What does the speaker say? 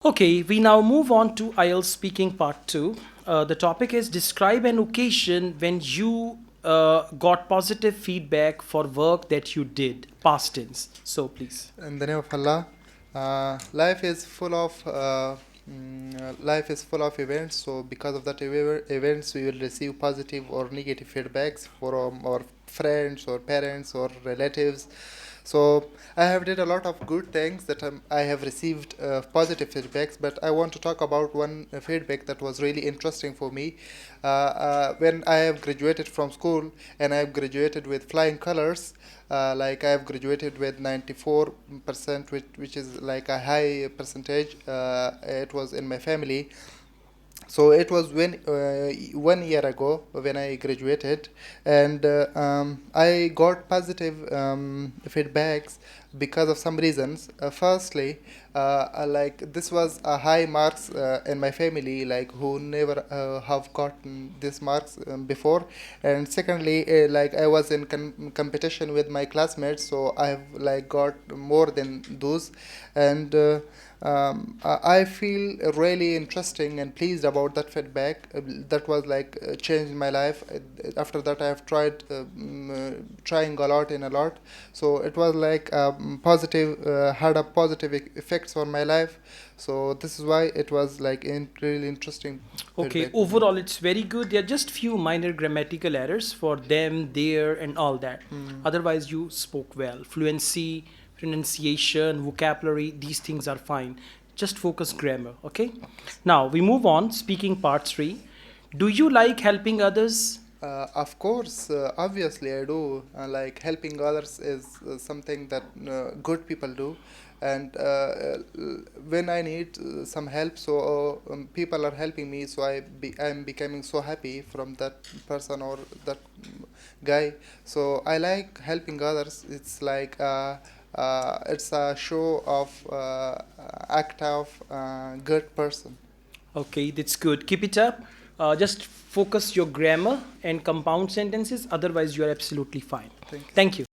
Okay, we now move on to Ielts speaking part two. The topic is describe an occasion when you got positive feedback for work that you did, past tense. So please. In the name of Allah, life is full of life is full of events. So because of that events, we will receive positive or negative feedbacks from our friends or parents or relatives. So I have did a lot of good things that I have received positive feedbacks, but I want to talk about one feedback that was really interesting for me. When I have graduated from school and I have graduated with flying colors, like I have graduated with 94%, which is like a high percentage. It was in my family. So it was when 1 year ago when I graduated, and I got positive feedbacks because of some reasons. Firstly, like this was a high marks in my family, like who never have gotten these marks before. And secondly, like I was in competition with my classmates, so I have like got more than those. And I feel really interesting and pleased about that feedback. That was like changed my life. After that, I have tried trying a lot and a lot. So it was like positive, had a positive effects on my life. So this is why it was like really interesting Okay, feedback for me. overall it's very good. There are just few minor grammatical errors for them, there, and all that. Otherwise, you spoke well. Fluency, pronunciation, vocabulary, these things are fine. Just focus grammar, okay? Now we move on. Speaking part three. Do you like helping others? Of course, obviously, I do. Like helping others is something that good people do, and when I need some help, so people are helping me. So I'm becoming so happy from that person or that guy. So I like helping others. It's like it's a show of act of good person. Okay, that's good. Keep it up. Just focus your grammar and compound sentences. Otherwise, you are absolutely fine. Thank you. Thank you.